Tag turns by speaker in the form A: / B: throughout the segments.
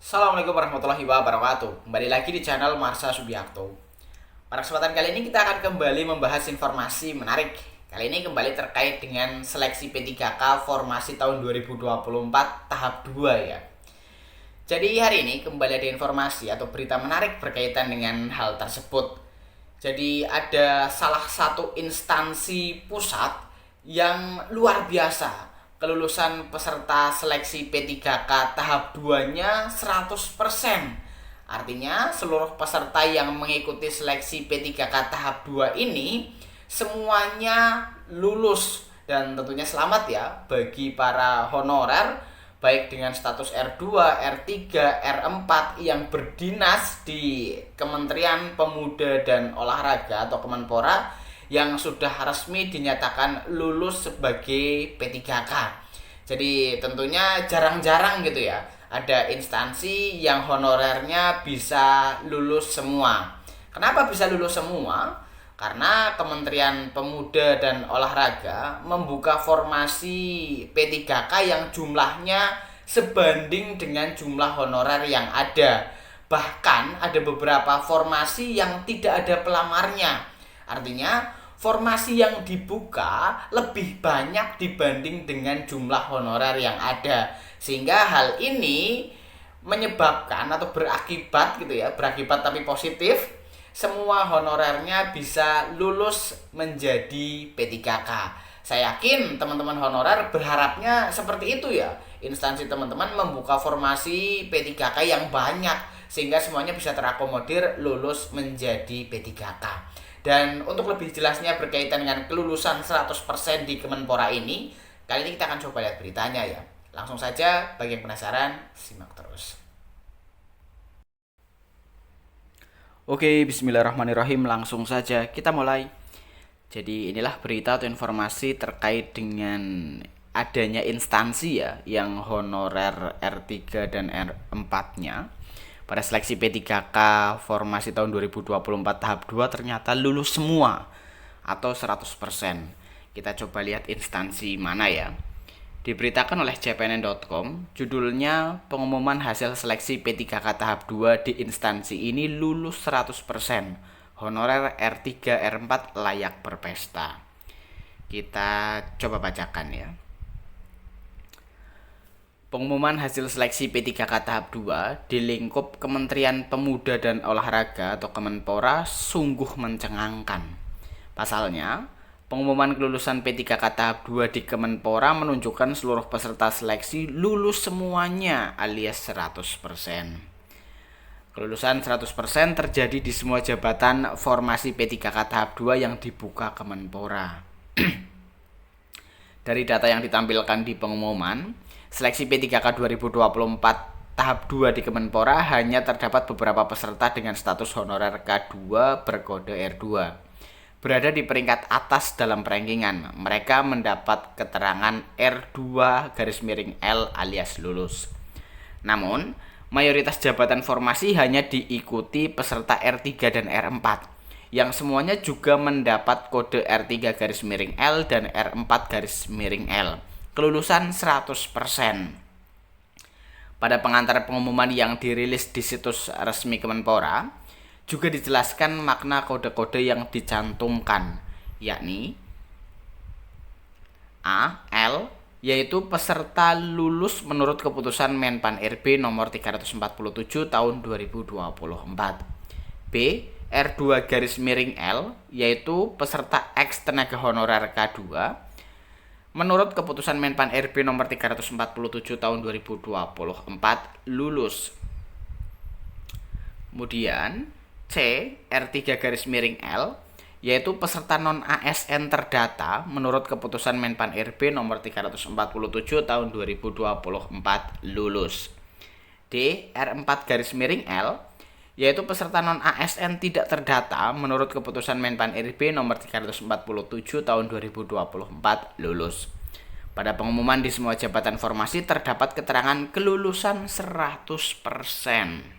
A: Assalamualaikum warahmatullahi wabarakatuh. Kembali lagi di channel Marsha Subiakto. Pada kesempatan kali ini kita akan kembali membahas informasi menarik. Kali ini kembali terkait dengan seleksi P3K formasi tahun 2024 tahap 2 ya. Jadi hari ini kembali ada informasi atau berita menarik berkaitan dengan hal tersebut. Jadi ada salah satu instansi pusat yang luar biasa, kelulusan peserta seleksi P3K tahap 2-nya 100%. Artinya seluruh peserta yang mengikuti seleksi P3K tahap 2 ini semuanya lulus, dan tentunya selamat ya bagi para honorer baik dengan status R2, R3, R4 yang berdinas di Kementerian Pemuda dan Olahraga atau Kemenpora yang sudah resmi dinyatakan lulus sebagai P3K. Jadi tentunya jarang-jarang gitu ya ada instansi yang honorernya bisa lulus semua. Kenapa bisa lulus semua? Karena Kementerian Pemuda dan Olahraga membuka formasi P3K yang jumlahnya sebanding dengan jumlah honorer yang ada. Bahkan ada beberapa formasi yang tidak ada pelamarnya. Artinya formasi yang dibuka lebih banyak dibanding dengan jumlah honorer yang ada. Sehingga hal ini menyebabkan atau berakibat gitu ya, berakibat tapi positif, semua honorernya bisa lulus menjadi P3K. Saya yakin teman-teman honorer berharapnya seperti itu ya. Instansi teman-teman membuka formasi P3K yang banyak sehingga semuanya bisa terakomodir lulus menjadi P3K. Dan untuk lebih jelasnya berkaitan dengan kelulusan 100% di Kemenpora ini, kali ini kita akan coba lihat beritanya ya. Langsung saja, bagi yang penasaran, simak terus. Oke, bismillahirrahmanirrahim. Langsung saja kita mulai. Jadi inilah berita atau informasi terkait dengan adanya instansi ya yang honorer R3 dan R4-nya pada seleksi P3K formasi tahun 2024 tahap 2 ternyata lulus semua atau 100%. Kita coba lihat instansi mana ya. Diberitakan oleh cpnn.com, judulnya pengumuman hasil seleksi P3K tahap 2 di instansi ini lulus 100%. Honorer R3 R4 layak berpesta. Kita coba bacakan ya. Pengumuman hasil seleksi P3K tahap 2 di lingkup Kementerian Pemuda dan Olahraga atau Kemenpora sungguh mencengangkan. Pasalnya, pengumuman kelulusan P3K tahap 2 di Kemenpora menunjukkan seluruh peserta seleksi lulus semuanya alias 100%. Kelulusan 100% terjadi di semua jabatan formasi P3K tahap 2 yang dibuka Kemenpora. Dari data yang ditampilkan di pengumuman, seleksi P3K 2024 tahap 2 di Kemenpora hanya terdapat beberapa peserta dengan status honorer K2 berkode R2. Berada di peringkat atas dalam rankingan, mereka mendapat keterangan R2-L alias lulus. Namun, mayoritas jabatan formasi hanya diikuti peserta R3 dan R4, yang semuanya juga mendapat kode R3-L dan R4-L. Kelulusan 100%. Pada pengantar pengumuman yang dirilis di situs resmi Kemenpora, juga dijelaskan makna kode-kode yang dicantumkan, yakni A, L, yaitu peserta lulus menurut keputusan Menpan RB nomor 347 tahun 2024. B, R2-L, yaitu peserta X tenaga honorer K2 menurut keputusan Menpan RB nomor 347 tahun 2024 lulus. Kemudian C, R3-L, yaitu peserta non-ASN terdata menurut keputusan Menpan RB nomor 347 tahun 2024 lulus. D, R4-L, yaitu peserta non-ASN tidak terdata menurut keputusan Menpan RB nomor 347 tahun 2024 lulus. Pada pengumuman di semua jabatan formasi terdapat keterangan kelulusan 100%.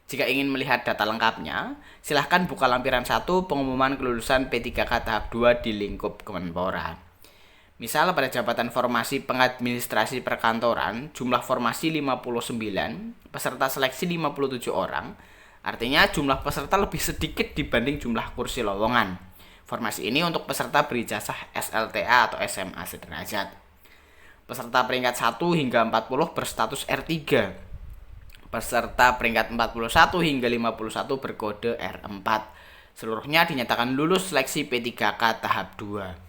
A: Jika ingin melihat data lengkapnya, silahkan buka lampiran 1 pengumuman kelulusan P3K tahap 2 di lingkup Kemenpora. Misal pada jabatan formasi pengadministrasi perkantoran, jumlah formasi 59, peserta seleksi 57 orang, artinya jumlah peserta lebih sedikit dibanding jumlah kursi lowongan. Formasi ini untuk peserta berijazah SLTA atau SMA sederajat. Peserta peringkat 1 hingga 40 berstatus R3. Peserta peringkat 41 hingga 51 berkode R4. Seluruhnya dinyatakan lulus seleksi P3K tahap 2.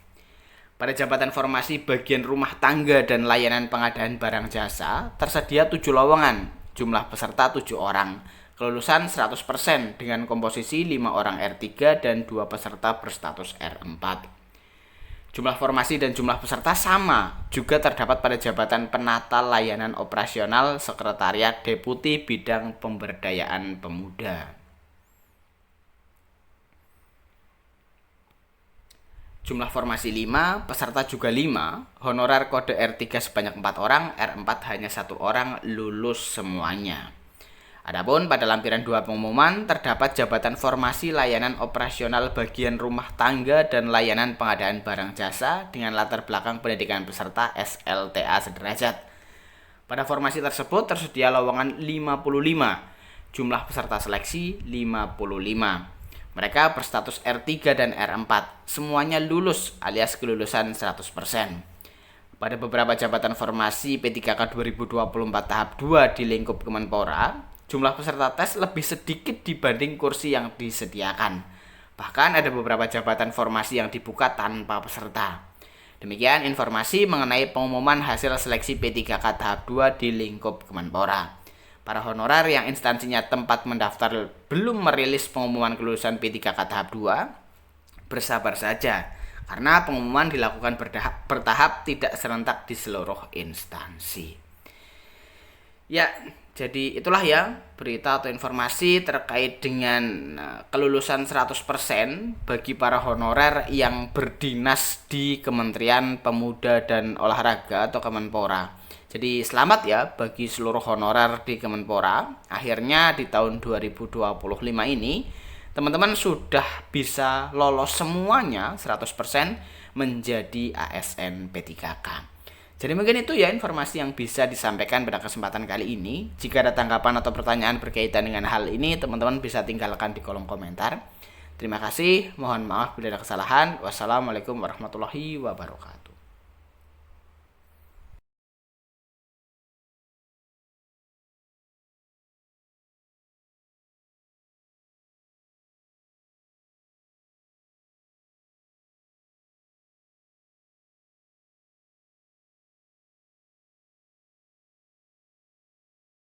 A: Pada jabatan formasi bagian rumah tangga dan layanan pengadaan barang jasa, tersedia 7 lowongan, jumlah peserta 7 orang, kelulusan 100% dengan komposisi 5 orang R3 dan 2 peserta berstatus R4. Jumlah formasi dan jumlah peserta sama, juga terdapat pada jabatan penata layanan operasional sekretariat deputi bidang pemberdayaan pemuda. Jumlah formasi 5, peserta juga 5, honorer kode R3 sebanyak 4 orang, R4 hanya 1 orang, lulus semuanya. Adapun pada lampiran 2 pengumuman, terdapat jabatan formasi layanan operasional bagian rumah tangga dan layanan pengadaan barang jasa dengan latar belakang pendidikan peserta SLTA sederajat. Pada formasi tersebut tersedia lowongan 55, jumlah peserta seleksi 55. Mereka berstatus R3 dan R4, semuanya lulus alias kelulusan 100%. Pada beberapa jabatan formasi P3K 2024 tahap 2 di lingkup Kemenpora, jumlah peserta tes lebih sedikit dibanding kursi yang disediakan. Bahkan ada beberapa jabatan formasi yang dibuka tanpa peserta. Demikian informasi mengenai pengumuman hasil seleksi P3K tahap 2 di lingkup Kemenpora. Para honorer yang instansinya tempat mendaftar belum merilis pengumuman kelulusan P3K tahap 2, bersabar saja, karena pengumuman dilakukan bertahap tidak serentak di seluruh instansi. Ya, jadi itulah ya berita atau informasi terkait dengan kelulusan 100% bagi para honorer yang berdinas di Kementerian Pemuda dan Olahraga atau Kemenpora. Jadi selamat ya bagi seluruh honorer di Kemenpora. Akhirnya di tahun 2025 ini teman-teman sudah bisa lolos semuanya 100% menjadi ASN P3K. Jadi mungkin itu ya informasi yang bisa disampaikan pada kesempatan kali ini. Jika ada tanggapan atau pertanyaan berkaitan dengan hal ini, teman-teman bisa tinggalkan di kolom komentar. Terima kasih, mohon maaf bila ada kesalahan. Wassalamualaikum warahmatullahi wabarakatuh.